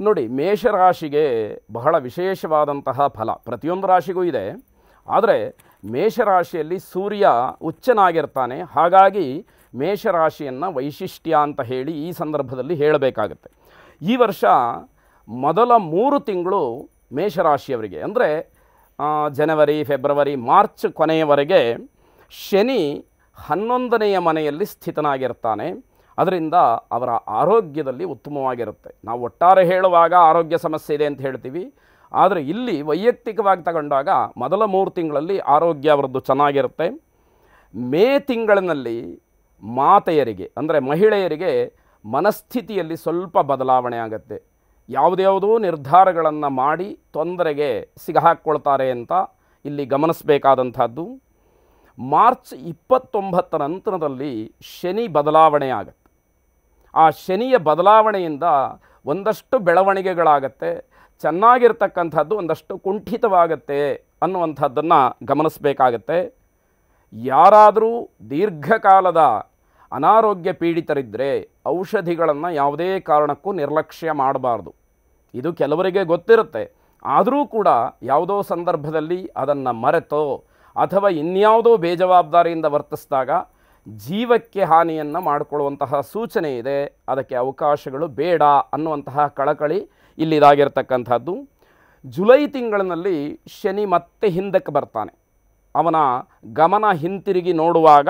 ನೋಡಿ, ಮೇಷರಾಶಿಗೆ ಬಹಳ ವಿಶೇಷವಾದಂತಹ ಫಲ ಪ್ರತಿಯೊಂದು ರಾಶಿಗೂ ಇದೆ. ಆದರೆ ಮೇಷರಾಶಿಯಲ್ಲಿ ಸೂರ್ಯ ಉಚ್ಚನಾಗಿರ್ತಾನೆ. ಹಾಗಾಗಿ ಮೇಷರಾಶಿಯನ್ನು ವೈಶಿಷ್ಟ್ಯ ಅಂತ ಹೇಳಿ ಈ ಸಂದರ್ಭದಲ್ಲಿ ಹೇಳಬೇಕಾಗತ್ತೆ. ಈ ವರ್ಷ ಮೊದಲ 3 ತಿಂಗಳು ಮೇಷರಾಶಿಯವರಿಗೆ, ಅಂದರೆ ಜನವರಿ, ಫೆಬ್ರವರಿ, ಮಾರ್ಚ್ ಕೊನೆಯವರೆಗೆ ಶನಿ 11ನೆಯ ಮನೆಯಲ್ಲಿ ಸ್ಥಿತನಾಗಿರ್ತಾನೆ. ಅದರಿಂದ ಅವರ ಆರೋಗ್ಯದಲ್ಲಿ ಉತ್ತಮವಾಗಿರುತ್ತೆ. ನಾವು ಒಟ್ಟಾರೆ ಹೇಳುವಾಗ ಆರೋಗ್ಯ ಸಮಸ್ಯೆ ಇದೆ ಅಂತ ಹೇಳ್ತೀವಿ. ಆದರೆ ಇಲ್ಲಿ ವೈಯಕ್ತಿಕವಾಗಿ ತಗೊಂಡಾಗ ಮೊದಲ 3 ತಿಂಗಳಲ್ಲಿ ಆರೋಗ್ಯ ಅವರದ್ದು ಚೆನ್ನಾಗಿರುತ್ತೆ. ಮೇ ತಿಂಗಳಿನಲ್ಲಿ ಮಾತೆಯರಿಗೆ, ಅಂದರೆ ಮಹಿಳೆಯರಿಗೆ ಮನಸ್ಥಿತಿಯಲ್ಲಿ ಸ್ವಲ್ಪ ಬದಲಾವಣೆ ಆಗುತ್ತೆ. ಯಾವುದ್ಯಾವುದೋ ನಿರ್ಧಾರಗಳನ್ನು ಮಾಡಿ ತೊಂದರೆಗೆ ಸಿಗಹಾಕ್ಕೊಳ್ತಾರೆ ಅಂತ ಇಲ್ಲಿ ಗಮನಿಸಬೇಕಾದಂಥದ್ದು. ಮಾರ್ಚ್ 29 ನಂತರದಲ್ಲಿ ಶನಿ ಬದಲಾವಣೆ ಆಗುತ್ತೆ. ಆ ಶನಿಯ ಬದಲಾವಣೆಯಿಂದ ಒಂದಷ್ಟು ಬೆಳವಣಿಗೆಗಳಾಗತ್ತೆ, ಚೆನ್ನಾಗಿರ್ತಕ್ಕಂಥದ್ದು ಒಂದಷ್ಟು ಕುಂಠಿತವಾಗತ್ತೆ ಅನ್ನುವಂಥದ್ದನ್ನು ಗಮನಿಸಬೇಕಾಗತ್ತೆ. ಯಾರಾದರೂ ದೀರ್ಘಕಾಲದ ಅನಾರೋಗ್ಯ ಪೀಡಿತರಿದ್ದರೆ ಔಷಧಿಗಳನ್ನು ಯಾವುದೇ ಕಾರಣಕ್ಕೂ ನಿರ್ಲಕ್ಷ್ಯ ಮಾಡಬಾರ್ದು. ಇದು ಕೆಲವರಿಗೆ ಗೊತ್ತಿರುತ್ತೆ. ಆದರೂ ಕೂಡ ಯಾವುದೋ ಸಂದರ್ಭದಲ್ಲಿ ಅದನ್ನು ಮರೆತೋ ಅಥವಾ ಇನ್ಯಾವುದೋ ಬೇಜವಾಬ್ದಾರಿಯಿಂದ ವರ್ತಿಸಿದಾಗ ಜೀವಕ್ಕೆ ಹಾನಿಯನ್ನು ಮಾಡಿಕೊಳ್ಳುವಂತಹ ಸೂಚನೆ ಇದೆ. ಅದಕ್ಕೆ ಅವಕಾಶಗಳು ಬೇಡ ಅನ್ನುವಂತಹ ಕಳಕಳಿ ಇಲ್ಲಿದಾಗಿರ್ತಕ್ಕಂಥದ್ದು. ಜುಲೈ ತಿಂಗಳಿನಲ್ಲಿ ಶನಿ ಮತ್ತೆ ಹಿಂದಕ್ಕೆ ಬರ್ತಾನೆ. ಅವನ ಗಮನ ಹಿಂತಿರುಗಿ ನೋಡುವಾಗ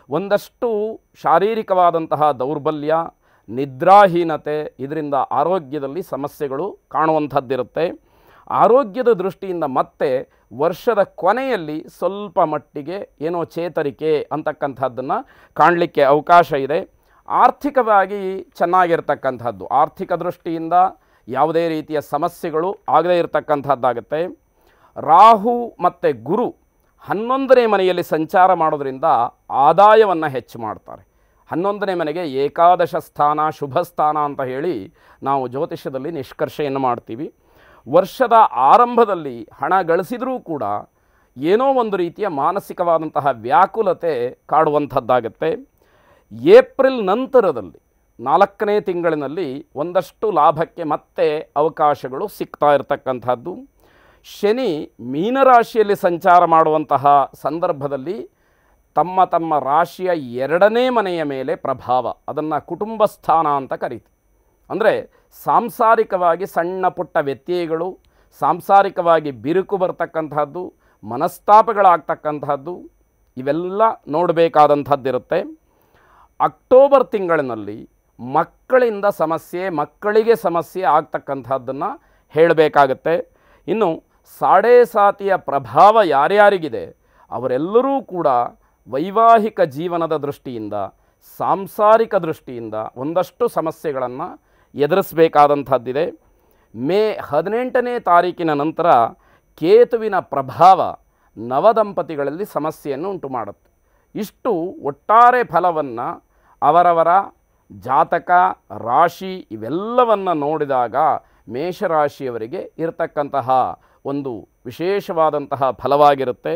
ಒಂದಷ್ಟು ಶಾರೀರಿಕವಾದಂತಹ ದೌರ್ಬಲ್ಯ, ನಿದ್ರಾಹೀನತೆ, ಇದರಿಂದ ಆರೋಗ್ಯದಲ್ಲಿ ಸಮಸ್ಯೆಗಳು ಕಾಣುವಂಥದ್ದಿರುತ್ತೆ. ಆರೋಗ್ಯದ ದೃಷ್ಟಿಯಿಂದ ಮತ್ತೆ ವರ್ಷದ ಕೊನೆಯಲ್ಲಿ ಸ್ವಲ್ಪ ಮಟ್ಟಿಗೆ ಏನೋ ಚೇತರಿಕೆ ಅಂತಕ್ಕಂಥದ್ದನ್ನು ಕಾಣಲಿಕ್ಕೆ ಅವಕಾಶ ಇದೆ. ಆರ್ಥಿಕವಾಗಿ ಚೆನ್ನಾಗಿರ್ತಕ್ಕಂಥದ್ದು, ಆರ್ಥಿಕ ದೃಷ್ಟಿಯಿಂದ ಯಾವುದೇ ರೀತಿಯ ಸಮಸ್ಯೆಗಳು ಆಗದೇ ಇರತಕ್ಕಂಥದ್ದಾಗುತ್ತೆ. ರಾಹು ಮತ್ತು ಗುರು 11ನೇ ಮನೆಯಲ್ಲಿ ಸಂಚಾರ ಮಾಡೋದ್ರಿಂದ ಆದಾಯವನ್ನು ಹೆಚ್ಚು ಮಾಡ್ತಾರೆ. 11ನೇ ಮನೆಗೆ ಏಕಾದಶ ಸ್ಥಾನ, ಶುಭ ಸ್ಥಾನ ಅಂತ ಹೇಳಿ ನಾವು ಜ್ಯೋತಿಷ್ಯದಲ್ಲಿ ನಿಷ್ಕರ್ಷೆಯನ್ನು ಮಾಡ್ತೀವಿ. ವರ್ಷದ ಆರಂಭದಲ್ಲಿ ಹಣ ಗಳಿಸಿದರೂ ಕೂಡ ಏನೋ ಒಂದು ರೀತಿಯ ಮಾನಸಿಕವಾದಂತಹ ವ್ಯಾಕುಲತೆ ಕಾಡುವಂಥದ್ದಾಗತ್ತೆ. ಏಪ್ರಿಲ್ ನಂತರದಲ್ಲಿ 4ನೇ ತಿಂಗಳಿನಲ್ಲಿ ಒಂದಷ್ಟು ಲಾಭಕ್ಕೆ ಮತ್ತೆ ಅವಕಾಶಗಳು ಸಿಗ್ತಾ ಇರತಕ್ಕಂಥದ್ದು. ಶನಿ ಮೀನರಾಶಿಯಲ್ಲಿ ಸಂಚಾರ ಮಾಡುವಂತಹ ಸಂದರ್ಭದಲ್ಲಿ ತಮ್ಮ ತಮ್ಮ ರಾಶಿಯ 2ನೇ ಮನೆಯ ಮೇಲೆ ಪ್ರಭಾವ, ಅದನ್ನು ಕುಟುಂಬ ಸ್ಥಾನ ಅಂತ ಕರೀತೀವಿ. ಅಂದರೆ ಸಾಂಸಾರಿಕವಾಗಿ ಸಣ್ಣ ಪುಟ್ಟ ವ್ಯತ್ಯಯಗಳು, ಸಾಂಸಾರಿಕವಾಗಿ ಬಿರುಕು ಬರ್ತಕ್ಕಂಥದ್ದು, ಮನಸ್ತಾಪಗಳಾಗ್ತಕ್ಕಂಥದ್ದು, ಇವೆಲ್ಲ ನೋಡಬೇಕಾದಂಥದ್ದಿರುತ್ತೆ. ಅಕ್ಟೋಬರ್ ತಿಂಗಳಿನಲ್ಲಿ ಮಕ್ಕಳಿಂದ ಸಮಸ್ಯೆ, ಮಕ್ಕಳಿಗೆ ಸಮಸ್ಯೆ ಆಗ್ತಕ್ಕಂಥದ್ದನ್ನು ಹೇಳಬೇಕಾಗತ್ತೆ. ಇನ್ನು ಸಾಡೆ ಸಾತಿಯ ಪ್ರಭಾವ ಯಾರ್ಯಾರಿಗಿದೆ ಅವರೆಲ್ಲರೂ ಕೂಡ ವೈವಾಹಿಕ ಜೀವನದ ದೃಷ್ಟಿಯಿಂದ, ಸಾಂಸಾರಿಕ ದೃಷ್ಟಿಯಿಂದ ಒಂದಷ್ಟು ಸಮಸ್ಯೆಗಳನ್ನು ಎದುರಿಸಬೇಕಾದಂಥದ್ದಿದೆ. ಮೇ 18ನೇ ತಾರೀಕಿನ ನಂತರ ಕೇತುವಿನ ಪ್ರಭಾವ ನವದಂಪತಿಗಳಲ್ಲಿ ಸಮಸ್ಯೆಯನ್ನು ಉಂಟು ಮಾಡುತ್ತೆ. ಇಷ್ಟು ಒಟ್ಟಾರೆ ಫಲವನ್ನು ಅವರವರ ಜಾತಕ, ರಾಶಿ ಇವೆಲ್ಲವನ್ನು ನೋಡಿದಾಗ ಮೇಷರಾಶಿಯವರಿಗೆ ಇರತಕ್ಕಂತಹ ಒಂದು ವಿಶೇಷವಾದಂತಹ ಫಲವಾಗಿರುತ್ತೆ.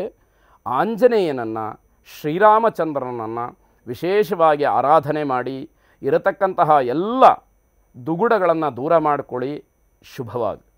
ಆಂಜನೇಯನನ್ನು, ಶ್ರೀರಾಮಚಂದ್ರನನ್ನು ವಿಶೇಷವಾಗಿ ಆರಾಧನೆ ಮಾಡಿ ಇರತಕ್ಕಂತಹ ಎಲ್ಲ ದುಗುಡಗಳನ್ನು ದೂರ ಮಾಡಿಕೊಳ್ಳಿ. ಶುಭವಾಗಿ.